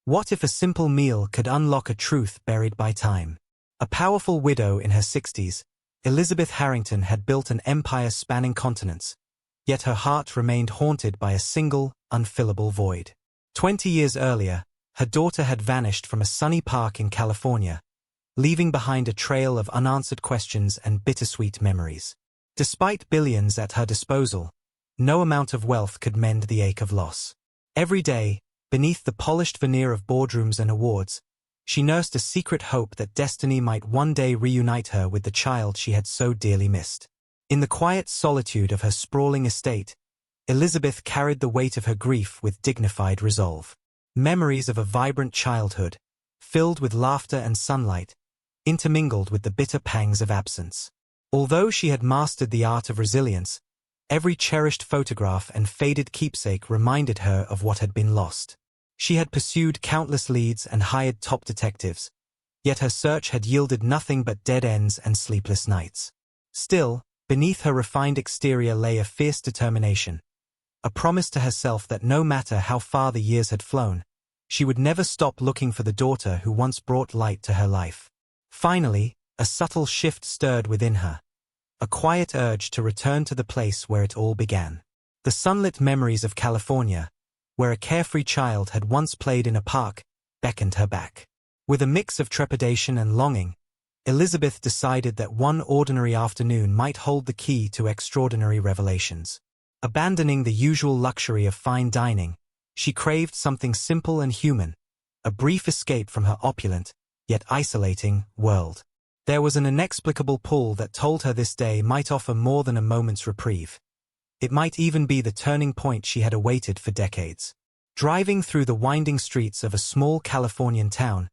What if a simple meal could unlock a truth buried by time? A powerful widow in her 60s, Elizabeth Harrington had built an empire spanning continents, yet her heart remained haunted by a single, unfillable void. 20 years earlier, her daughter had vanished from a sunny park in California, leaving behind a trail of unanswered questions and bittersweet memories. Despite billions at her disposal, no amount of wealth could mend the ache of loss. Every day, beneath the polished veneer of boardrooms and awards, she nursed a secret hope that destiny might one day reunite her with the child she had so dearly missed. In the quiet solitude of her sprawling estate, Elizabeth carried the weight of her grief with dignified resolve. Memories of a vibrant childhood, filled with laughter and sunlight, intermingled with the bitter pangs of absence. Although she had mastered the art of resilience, every cherished photograph and faded keepsake reminded her of what had been lost. She had pursued countless leads and hired top detectives, yet her search had yielded nothing but dead ends and sleepless nights. Still, beneath her refined exterior lay a fierce determination, a promise to herself that no matter how far the years had flown, she would never stop looking for the daughter who once brought light to her life. Finally, a subtle shift stirred within her, a quiet urge to return to the place where it all began. The sunlit memories of California, where a carefree child had once played in a park, beckoned her back. With a mix of trepidation and longing, Elizabeth decided that one ordinary afternoon might hold the key to extraordinary revelations. Abandoning the usual luxury of fine dining, she craved something simple and human, a brief escape from her opulent, yet isolating, world. There was an inexplicable pull that told her this day might offer more than a moment's reprieve. It might even be the turning point she had awaited for decades. Driving through the winding streets of a small Californian town,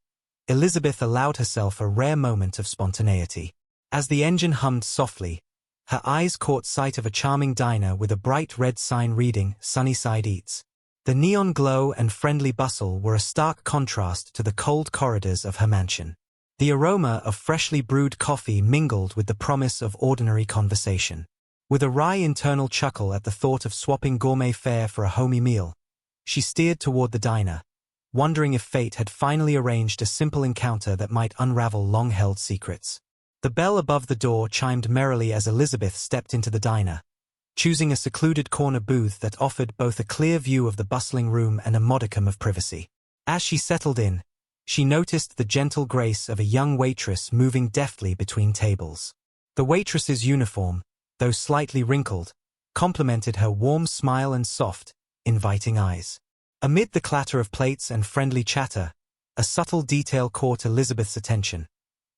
Elizabeth allowed herself a rare moment of spontaneity. As the engine hummed softly, her eyes caught sight of a charming diner with a bright red sign reading, "Sunnyside Eats." The neon glow and friendly bustle were a stark contrast to the cold corridors of her mansion. The aroma of freshly brewed coffee mingled with the promise of ordinary conversation. With a wry internal chuckle at the thought of swapping gourmet fare for a homey meal, she steered toward the diner, wondering if fate had finally arranged a simple encounter that might unravel long-held secrets. The bell above the door chimed merrily as Elizabeth stepped into the diner, choosing a secluded corner booth that offered both a clear view of the bustling room and a modicum of privacy. As she settled in, she noticed the gentle grace of a young waitress moving deftly between tables. The waitress's uniform, though slightly wrinkled, complemented her warm smile and soft, inviting eyes. Amid the clatter of plates and friendly chatter, a subtle detail caught Elizabeth's attention,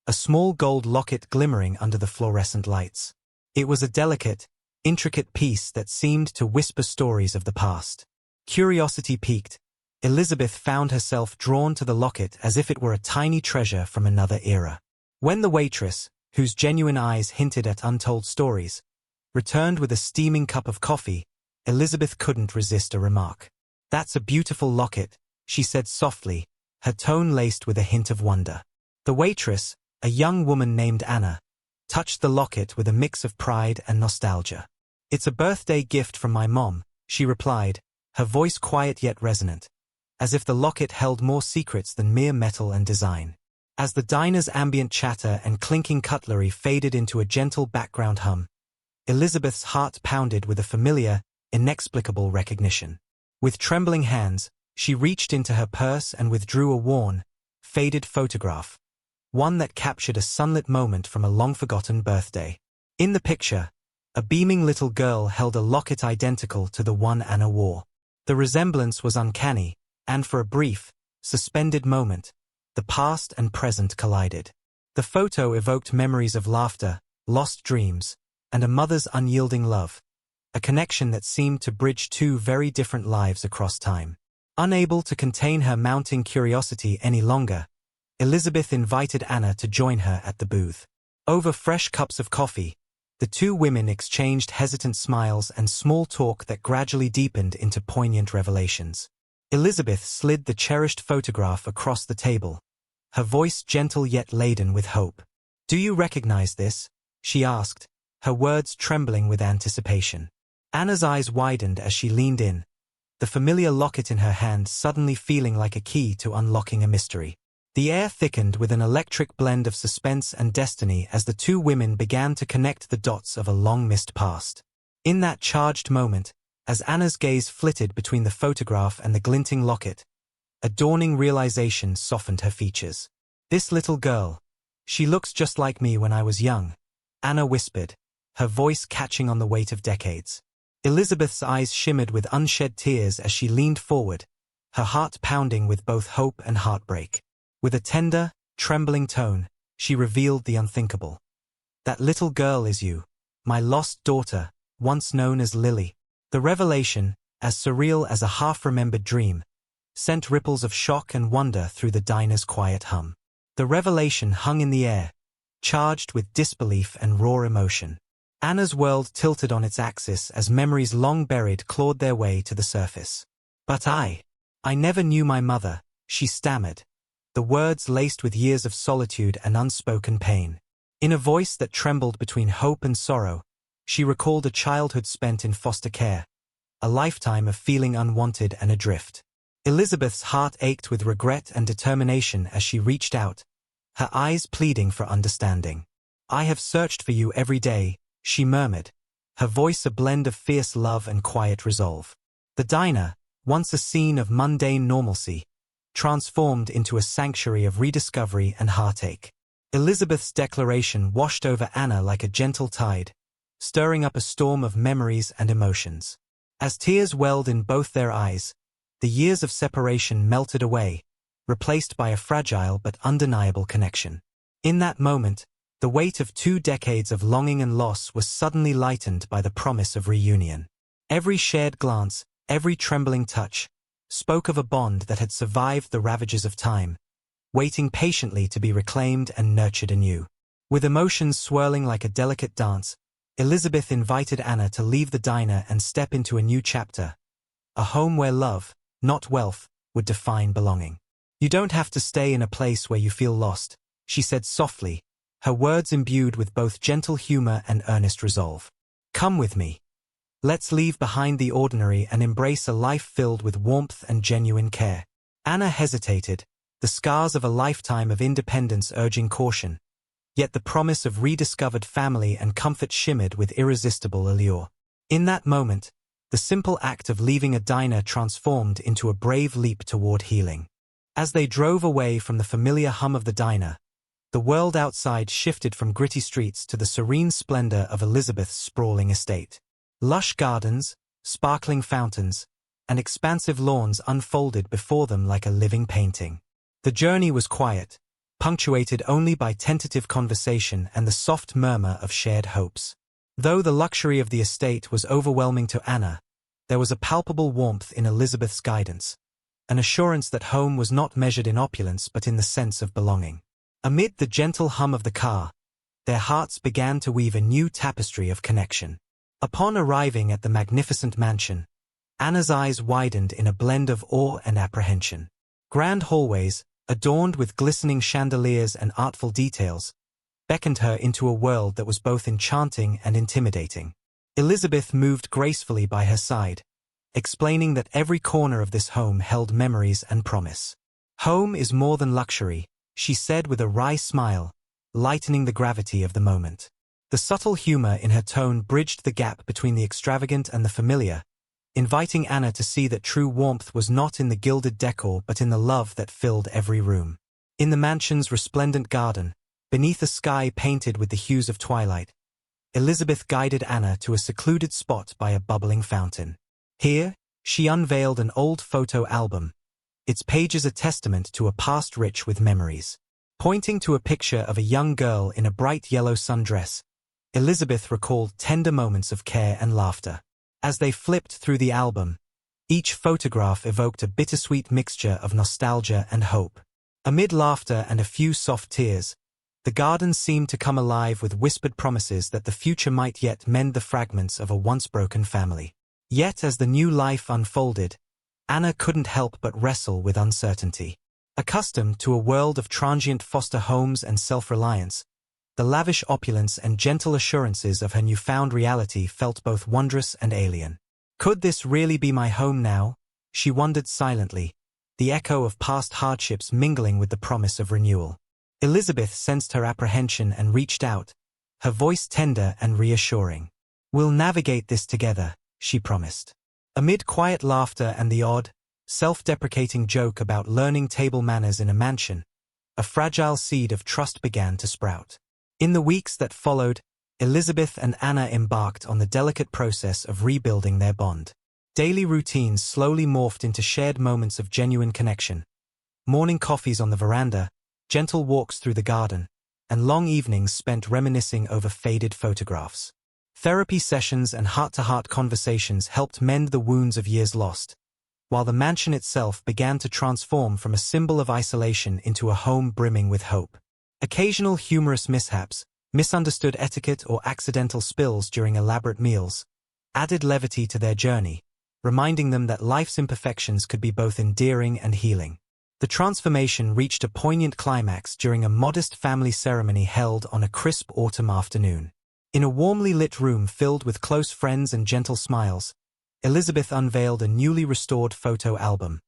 a small gold locket glimmering under the fluorescent lights. It was a delicate, intricate piece that seemed to whisper stories of the past. Curiosity piqued, Elizabeth found herself drawn to the locket as if it were a tiny treasure from another era. When the waitress, whose genuine eyes hinted at untold stories, returned with a steaming cup of coffee, Elizabeth couldn't resist a remark. "That's a beautiful locket," she said softly, her tone laced with a hint of wonder. The waitress, a young woman named Anna, touched the locket with a mix of pride and nostalgia. "It's a birthday gift from my mom," she replied, her voice quiet yet resonant, as if the locket held more secrets than mere metal and design. As the diner's ambient chatter and clinking cutlery faded into a gentle background hum, Elizabeth's heart pounded with a familiar, inexplicable recognition. With trembling hands, she reached into her purse and withdrew a worn, faded photograph, one that captured a sunlit moment from a long-forgotten birthday. In the picture, a beaming little girl held a locket identical to the one Anna wore. The resemblance was uncanny, and for a brief, suspended moment, the past and present collided. The photo evoked memories of laughter, lost dreams, and a mother's unyielding love, a connection that seemed to bridge two very different lives across time. Unable to contain her mounting curiosity any longer, Elizabeth invited Anna to join her at the booth. Over fresh cups of coffee, the two women exchanged hesitant smiles and small talk that gradually deepened into poignant revelations. Elizabeth slid the cherished photograph across the table, her voice gentle yet laden with hope. "Do you recognize this?" she asked, her words trembling with anticipation. Anna's eyes widened as she leaned in, the familiar locket in her hand suddenly feeling like a key to unlocking a mystery. The air thickened with an electric blend of suspense and destiny as the two women began to connect the dots of a long-missed past. In that charged moment, as Anna's gaze flitted between the photograph and the glinting locket, a dawning realization softened her features. "This little girl. She looks just like me when I was young," Anna whispered, her voice catching on the weight of decades. Elizabeth's eyes shimmered with unshed tears as she leaned forward, her heart pounding with both hope and heartbreak. With a tender, trembling tone, she revealed the unthinkable. "That little girl is you, my lost daughter, once known as Lily." The revelation, as surreal as a half-remembered dream, sent ripples of shock and wonder through the diner's quiet hum. The revelation hung in the air, charged with disbelief and raw emotion. Anna's world tilted on its axis as memories long buried clawed their way to the surface. "But I never knew my mother," she stammered, the words laced with years of solitude and unspoken pain. In a voice that trembled between hope and sorrow, she recalled a childhood spent in foster care, a lifetime of feeling unwanted and adrift. Elizabeth's heart ached with regret and determination as she reached out, her eyes pleading for understanding. "I have searched for you every day," she murmured, her voice a blend of fierce love and quiet resolve. The diner, once a scene of mundane normalcy, transformed into a sanctuary of rediscovery and heartache. Elizabeth's declaration washed over Anna like a gentle tide, stirring up a storm of memories and emotions. As tears welled in both their eyes, the years of separation melted away, replaced by a fragile but undeniable connection. In that moment, the weight of 2 decades of longing and loss was suddenly lightened by the promise of reunion. Every shared glance, every trembling touch, spoke of a bond that had survived the ravages of time, waiting patiently to be reclaimed and nurtured anew. With emotions swirling like a delicate dance, Elizabeth invited Anna to leave the diner and step into a new chapter, a home where love, not wealth, would define belonging. "You don't have to stay in a place where you feel lost," she said softly, her words imbued with both gentle humor and earnest resolve. "Come with me. Let's leave behind the ordinary and embrace a life filled with warmth and genuine care." Anna hesitated, the scars of a lifetime of independence urging caution, yet the promise of rediscovered family and comfort shimmered with irresistible allure. In that moment, the simple act of leaving a diner transformed into a brave leap toward healing. As they drove away from the familiar hum of the diner, the world outside shifted from gritty streets to the serene splendor of Elizabeth's sprawling estate. Lush gardens, sparkling fountains, and expansive lawns unfolded before them like a living painting. The journey was quiet, punctuated only by tentative conversation and the soft murmur of shared hopes. Though the luxury of the estate was overwhelming to Anna, there was a palpable warmth in Elizabeth's guidance, an assurance that home was not measured in opulence but in the sense of belonging. Amid the gentle hum of the car, their hearts began to weave a new tapestry of connection. Upon arriving at the magnificent mansion, Anna's eyes widened in a blend of awe and apprehension. Grand hallways, adorned with glistening chandeliers and artful details, beckoned her into a world that was both enchanting and intimidating. Elizabeth moved gracefully by her side, explaining that every corner of this home held memories and promise. "Home is more than luxury," she said with a wry smile, lightening the gravity of the moment. The subtle humor in her tone bridged the gap between the extravagant and the familiar, inviting Anna to see that true warmth was not in the gilded decor but in the love that filled every room. In the mansion's resplendent garden, beneath a sky painted with the hues of twilight, Elizabeth guided Anna to a secluded spot by a bubbling fountain. Here, she unveiled an old photo album, its pages a testament to a past rich with memories. Pointing to a picture of a young girl in a bright yellow sundress, Elizabeth recalled tender moments of care and laughter. As they flipped through the album, each photograph evoked a bittersweet mixture of nostalgia and hope. Amid laughter and a few soft tears, the garden seemed to come alive with whispered promises that the future might yet mend the fragments of a once broken family. Yet as the new life unfolded, Anna couldn't help but wrestle with uncertainty. Accustomed to a world of transient foster homes and self-reliance, the lavish opulence and gentle assurances of her newfound reality felt both wondrous and alien. "Could this really be my home now?" she wondered silently, the echo of past hardships mingling with the promise of renewal. Elizabeth sensed her apprehension and reached out, her voice tender and reassuring. "We'll navigate this together," she promised. Amid quiet laughter and the odd, self-deprecating joke about learning table manners in a mansion, a fragile seed of trust began to sprout. In the weeks that followed, Elizabeth and Anna embarked on the delicate process of rebuilding their bond. Daily routines slowly morphed into shared moments of genuine connection. Morning coffees on the veranda, gentle walks through the garden, and long evenings spent reminiscing over faded photographs. Therapy sessions and heart-to-heart conversations helped mend the wounds of years lost, while the mansion itself began to transform from a symbol of isolation into a home brimming with hope. Occasional humorous mishaps, misunderstood etiquette or accidental spills during elaborate meals, added levity to their journey, reminding them that life's imperfections could be both endearing and healing. The transformation reached a poignant climax during a modest family ceremony held on a crisp autumn afternoon. In a warmly lit room filled with close friends and gentle smiles, Elizabeth unveiled a newly restored photo album,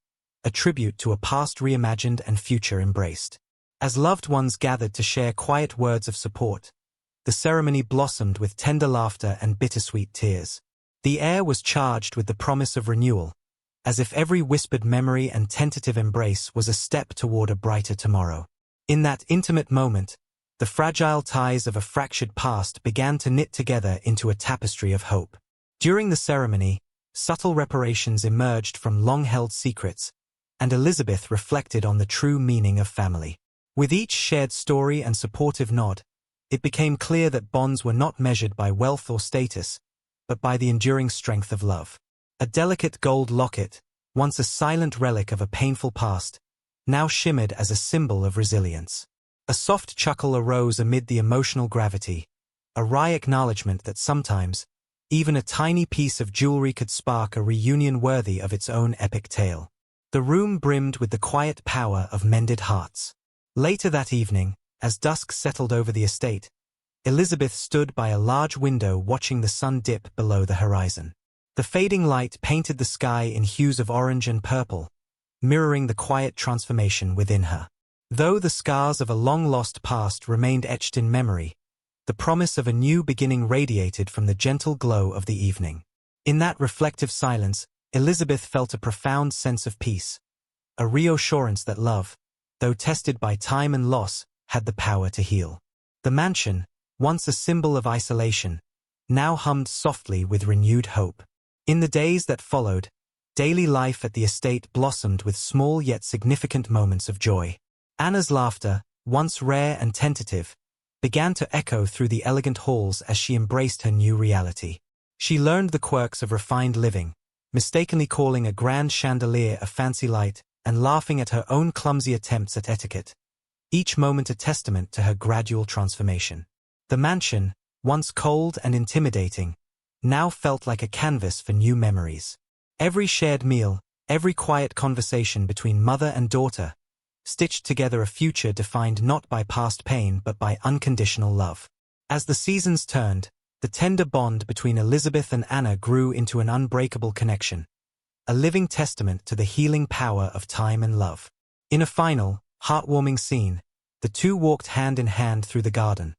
a tribute to a past reimagined and future embraced. As loved ones gathered to share quiet words of support, the ceremony blossomed with tender laughter and bittersweet tears. The air was charged with the promise of renewal, as if every whispered memory and tentative embrace was a step toward a brighter tomorrow. In that intimate moment, the fragile ties of a fractured past began to knit together into a tapestry of hope. During the ceremony, subtle reparations emerged from long-held secrets, and Elizabeth reflected on the true meaning of family. With each shared story and supportive nod, it became clear that bonds were not measured by wealth or status, but by the enduring strength of love. A delicate gold locket, once a silent relic of a painful past, now shimmered as a symbol of resilience. A soft chuckle arose amid the emotional gravity, a wry acknowledgement that sometimes, even a tiny piece of jewelry could spark a reunion worthy of its own epic tale. The room brimmed with the quiet power of mended hearts. Later that evening, as dusk settled over the estate, Elizabeth stood by a large window watching the sun dip below the horizon. The fading light painted the sky in hues of orange and purple, mirroring the quiet transformation within her. Though the scars of a long-lost past remained etched in memory, the promise of a new beginning radiated from the gentle glow of the evening. In that reflective silence, Elizabeth felt a profound sense of peace, a reassurance that love, though tested by time and loss, had the power to heal. The mansion, once a symbol of isolation, now hummed softly with renewed hope. In the days that followed, daily life at the estate blossomed with small yet significant moments of joy. Anna's laughter, once rare and tentative, began to echo through the elegant halls as she embraced her new reality. She learned the quirks of refined living, mistakenly calling a grand chandelier a fancy light and laughing at her own clumsy attempts at etiquette, each moment a testament to her gradual transformation. The mansion, once cold and intimidating, now felt like a canvas for new memories. Every shared meal, every quiet conversation between mother and daughter, stitched together a future defined not by past pain but by unconditional love. As the seasons turned, the tender bond between Elizabeth and Anna grew into an unbreakable connection, a living testament to the healing power of time and love. In a final, heartwarming scene, the two walked hand in hand through the garden,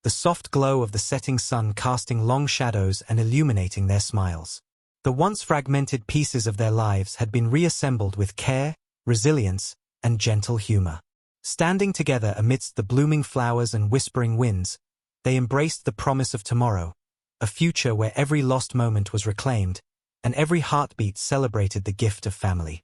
the soft glow of the setting sun casting long shadows and illuminating their smiles. The once fragmented pieces of their lives had been reassembled with care, resilience, and gentle humor. Standing together amidst the blooming flowers and whispering winds, they embraced the promise of tomorrow, a future where every lost moment was reclaimed, and every heartbeat celebrated the gift of family.